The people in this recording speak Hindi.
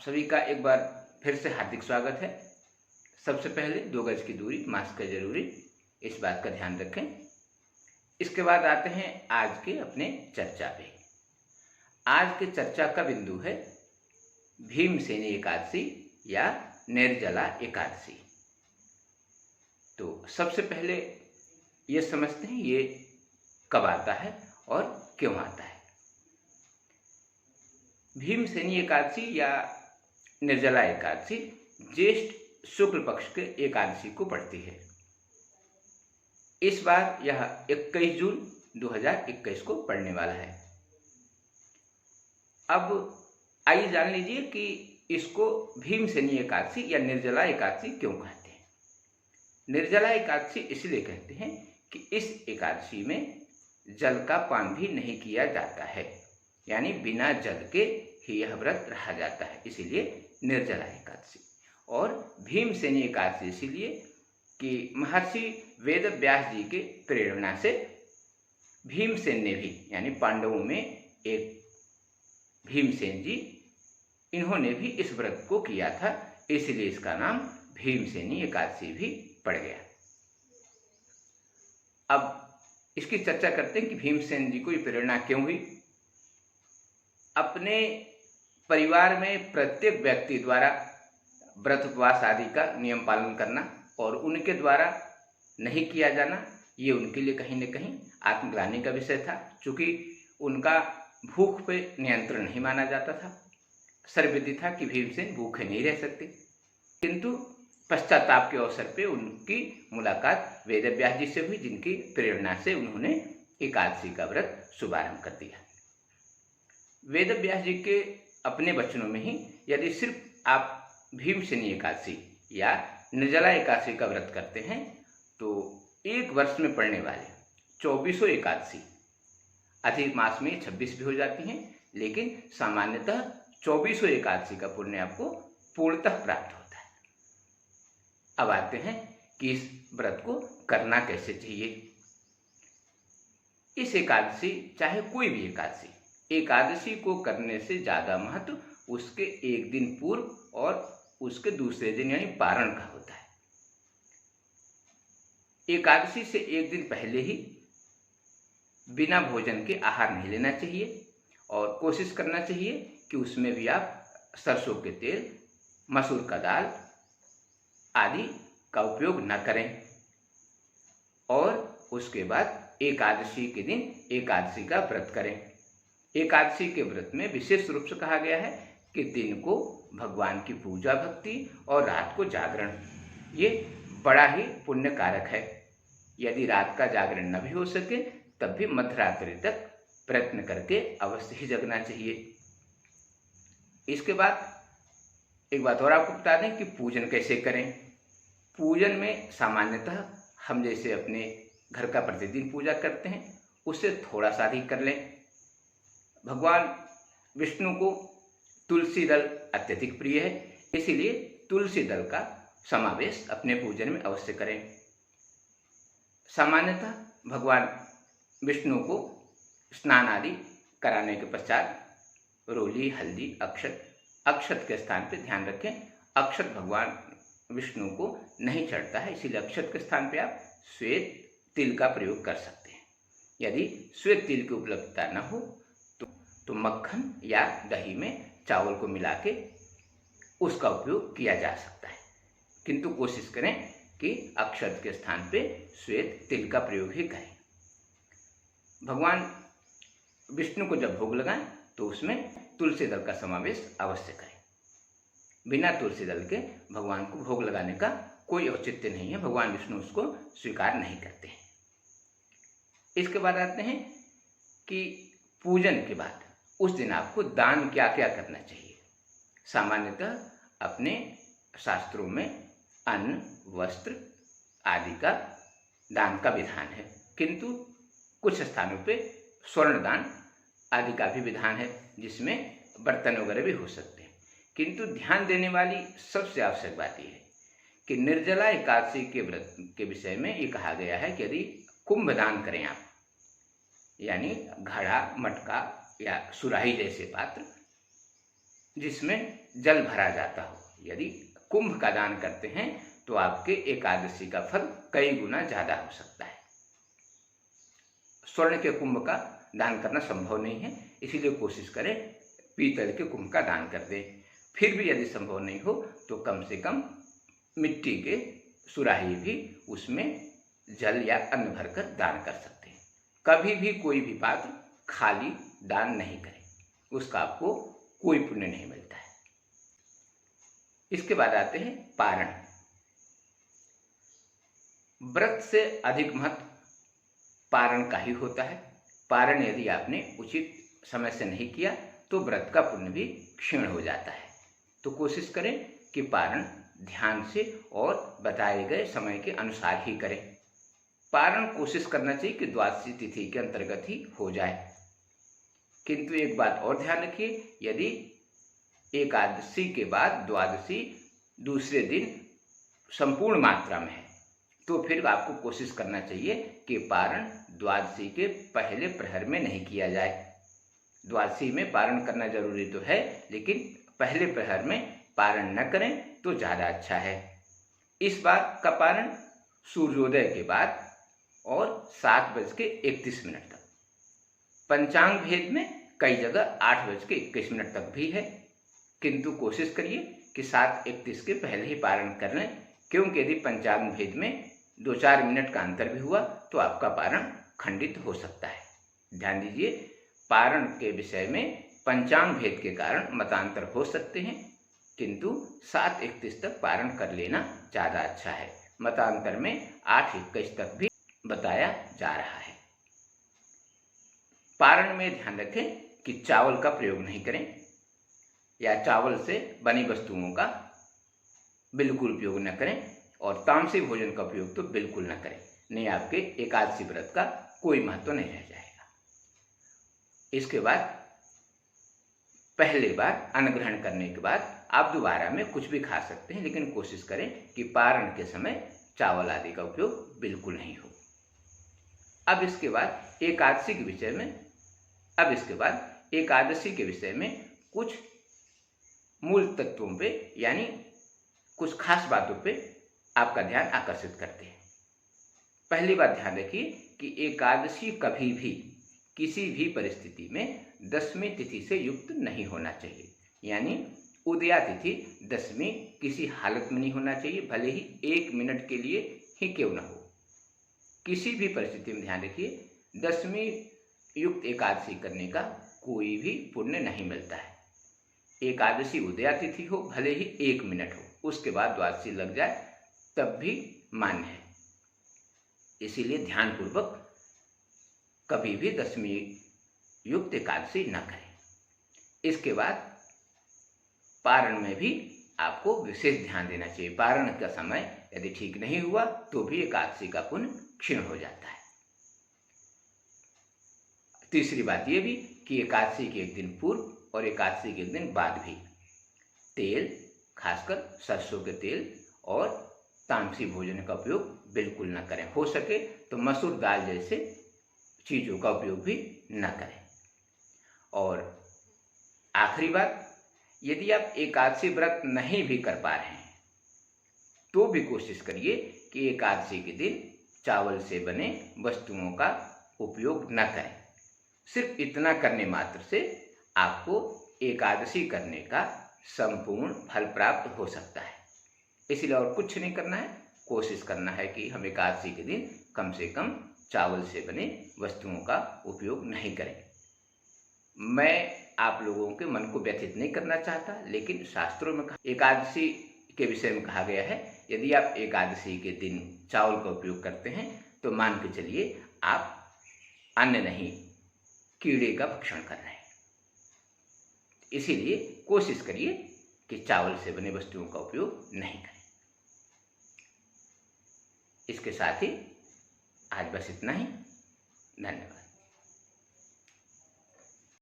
सभी का एक बार फिर से हार्दिक स्वागत है। सबसे पहले 2 गज की दूरी, मास्क है जरूरी, इस बात का ध्यान रखें। इसके बाद आते हैं आज के अपने चर्चा पे। आज के चर्चा का बिंदु है भीमसेनी एकादशी या निर्जला एकादशी। तो सबसे पहले ये समझते हैं ये कब आता है और क्यों आता है। भीमसेनी एकादशी या निर्जला एकादशी ज्येष्ठ शुक्ल पक्ष के एकादशी को पड़ती है। इस बार यह 21 जून 2021 को पड़ने वाला है। अब आइए जान लीजिए कि इसको भीमसेनी एकादशी या निर्जला एकादशी क्यों कहते हैं। निर्जला एकादशी इसलिए कहते हैं कि इस एकादशी में जल का पान भी नहीं किया जाता है, यानी बिना जल के ही यह व्रत रहा जाता है, इसीलिए निर्जला एकादशी। और भीमसेनी एकादशी इसलिए कि महर्षि वेद व्यास जी के प्रेरणा से भीमसेन ने भी, यानी पांडवों में एक भीमसेन जी, इन्होंने भी इस व्रत को किया था, इसलिए इसका नाम भीमसेनी एकादशी भी पड़ गया। अब इसकी चर्चा करते हैं कि भीमसेन जी को ये प्रेरणा क्यों हुई। अपने परिवार में प्रत्येक व्यक्ति द्वारा व्रत उपवास आदि का नियम पालन करना और उनके द्वारा नहीं किया जाना, ये उनके लिए कहीं न कहीं आत्मग्लानि का विषय था। चूँकि उनका भूख पे नियंत्रण नहीं माना जाता था, सर्वविदित था कि भीमसेन भूखे नहीं रह सकते, किंतु पश्चाताप के अवसर पे उनकी मुलाकात वेद व्यास जी से हुई, जिनकी प्रेरणा से उन्होंने एकादशी का व्रत शुभारंभ कर दिया। वेद व्यास जी के अपने वचनों में ही यदि सिर्फ आप भीमसेनी एकादशी या निर्जला एकादशी का व्रत करते हैं तो एक वर्ष में पड़ने वाले 2400 एकादशी, अधिक मास में 26 भी हो जाती हैं, लेकिन सामान्यतः 2400 एकादशी का पुण्य आपको पूर्णतः प्राप्त होता है। अब आते हैं कि इस व्रत को करना कैसे चाहिए। इस एकादशी, चाहे कोई भी एकादशी को करने से ज़्यादा महत्व उसके एक दिन पूर्व और उसके दूसरे दिन यानी पारण का होता है। एकादशी से एक दिन पहले ही बिना भोजन के आहार नहीं लेना चाहिए और कोशिश करना चाहिए कि उसमें भी आप सरसों के तेल, मसूर का दाल आदि का उपयोग न करें। और उसके बाद एकादशी के दिन एकादशी का व्रत करें। एकादशी के व्रत में विशेष रूप से कहा गया है कि दिन को भगवान की पूजा भक्ति और रात को जागरण, ये बड़ा ही पुण्य कारक है। यदि रात का जागरण न भी हो सके तब भी मध्यरात्रि तक प्रयत्न करके अवश्य ही जगना चाहिए। इसके बाद एक बात और आपको बता दें कि पूजन कैसे करें। पूजन में सामान्यतः हम जैसे अपने घर का प्रतिदिन पूजा करते हैं उससे थोड़ा सा अधिक कर लें। भगवान विष्णु को तुलसी दल अत्यधिक प्रिय है, इसीलिए तुलसी दल का समावेश अपने पूजन में अवश्य करें। सामान्यतः भगवान विष्णु को स्नान आदि कराने के पश्चात रोली, हल्दी, अक्षत के स्थान पर ध्यान रखें, अक्षत भगवान विष्णु को नहीं चढ़ता है, इसीलिए अक्षत के स्थान पे आप श्वेत तिल का प्रयोग कर सकते हैं। यदि श्वेत तिल की उपलब्धता न हो तो मक्खन या दही में चावल को मिला के उसका उपयोग किया जा सकता है, किंतु कोशिश करें कि अक्षत के स्थान पे श्वेत तिल का प्रयोग ही करें। भगवान विष्णु को जब भोग लगाएं तो उसमें तुलसी दल का समावेश अवश्य करें। बिना तुलसी दल के भगवान को भोग लगाने का कोई औचित्य नहीं है, भगवान विष्णु उसको स्वीकार नहीं करते हैं। इसके बाद आते हैं कि पूजन के बाद उस दिन आपको दान क्या क्या करना चाहिए। सामान्यतः अपने शास्त्रों में अन्न, वस्त्र आदि का दान का विधान है, किंतु कुछ स्थानों पे स्वर्ण दान आदि का भी विधान है, जिसमें बर्तन वगैरह भी हो सकते हैं। किंतु ध्यान देने वाली सबसे आवश्यक बात यह है कि निर्जला एकादशी के व्रत के विषय में ये कहा गया है कि यदि कुंभ दान करें आप, यानी घड़ा, मटका या सुराही जैसे पात्र, जिसमें जल भरा जाता हो। यदि कुंभ का दान करते हैं तो आपके एकादशी का फल कई गुना ज़्यादा हो सकता है। स्वर्ण के कुंभ का दान करना संभव नहीं है, इसीलिए कोशिश करें पीतल के कुंभ का दान कर दें। फिर भी यदि संभव नहीं हो तो कम से कम मिट्टी के सुराही भी उसमें जल या अन्न भरकर दान कर सकते हैं। कभी भी कोई भी पात्र खाली दान नहीं करें, उसका आपको कोई पुण्य नहीं मिलता है। इसके बाद आते हैं पारण। व्रत से अधिक महत्व पारण का ही होता है। पारण यदि आपने उचित समय से नहीं किया तो व्रत का पुण्य भी क्षीण हो जाता है। तो कोशिश करें कि पारण ध्यान से और बताए गए समय के अनुसार ही करें। पारण कोशिश करना चाहिए कि द्वादशी तिथि के अंतर्गत ही हो जाए। किंतु एक बात और ध्यान रखिए, यदि एकादशी के बाद द्वादशी दूसरे दिन संपूर्ण मात्रा में है तो फिर आपको कोशिश करना चाहिए कि पारण द्वादशी के पहले प्रहर में नहीं किया जाए। द्वादशी में पारण करना जरूरी तो है, लेकिन पहले प्रहर में पारण न करें तो ज़्यादा अच्छा है। इस बार का पारण सूर्योदय के बाद और 7:31 तक। पंचांग भेद में कई जगह 8:21 तक भी है, किंतु कोशिश करिए कि 7:31 के पहले ही पारण कर लें, क्योंकि यदि पंचांग भेद में 2-4 मिनट का अंतर भी हुआ तो आपका पारण खंडित हो सकता है। ध्यान दीजिए, पारण के विषय में पंचांग भेद के कारण मतांतर हो सकते हैं, किंतु 7:31 तक पारण कर लेना ज़्यादा अच्छा है। मतांतर में 8:21 तक भी बताया जा रहा है। पारण में ध्यान रखें कि चावल का प्रयोग नहीं करें या चावल से बनी वस्तुओं का बिल्कुल उपयोग न करें, और तामसी भोजन का उपयोग तो बिल्कुल न करें, नहीं आपके एकादशी व्रत का कोई महत्व नहीं रह जाएगा। इसके बाद पहले बार अन्न ग्रहण करने के बाद आप दोबारा में कुछ भी खा सकते हैं, लेकिन कोशिश करें कि पारण के समय चावल आदि का उपयोग बिल्कुल नहीं हो। अब इसके बाद एकादशी के विषय में कुछ मूल तत्वों पे यानी कुछ खास बातों पे आपका ध्यान आकर्षित करते हैं। पहली बात ध्यान रखिए कि एकादशी कभी भी किसी भी परिस्थिति में 10वीं तिथि से युक्त नहीं होना चाहिए। यानी उदया तिथि 10वीं किसी हालत में नहीं होना चाहिए, भले ही 1 मिनट के लिए ही क्यों न हो। किसी भी परिस्थिति में ध्यान रखिए, 10वीं युक्त एकादशी करने का कोई भी पुण्य नहीं मिलता है। एकादशी उदया तिथि हो, भले ही 1 मिनट हो, उसके बाद द्वादशी लग जाए तब भी मान्य है। इसीलिए ध्यानपूर्वक कभी भी 10वीं युक्त एकादशी न करें। इसके बाद पारण में भी आपको विशेष ध्यान देना चाहिए। पारण का समय यदि ठीक नहीं हुआ तो भी एकादशी का पुण्य क्षीण हो जाता है। तीसरी बात यह भी कि एकादशी के एक दिन पूर्व और एकादशी के एक दिन बाद भी तेल, खासकर सरसों के तेल और तामसी भोजन का उपयोग बिल्कुल न करें। हो सके तो मसूर दाल जैसे चीज़ों का उपयोग भी न करें। और आखिरी बात, यदि आप एकादशी व्रत नहीं भी कर पा रहे हैं तो भी कोशिश करिए कि एकादशी के दिन चावल से बने वस्तुओं का उपयोग न करें। सिर्फ इतना करने मात्र से आपको एकादशी करने का संपूर्ण फल प्राप्त हो सकता है। इसलिए और कुछ नहीं करना है, कोशिश करना है कि हम एकादशी के दिन कम से कम चावल से बने वस्तुओं का उपयोग नहीं करें। मैं आप लोगों के मन को व्यथित नहीं करना चाहता, लेकिन शास्त्रों में एकादशी के विषय में कहा गया है, यदि आप एकादशी के दिन चावल का उपयोग करते हैं तो मान के चलिए आप अन्न नहीं कीड़े का भक्षण कर रहे हैं। इसीलिए कोशिश करिए कि चावल से बने वस्तुओं का उपयोग नहीं करें। इसके साथ ही आज बस इतना ही। धन्यवाद।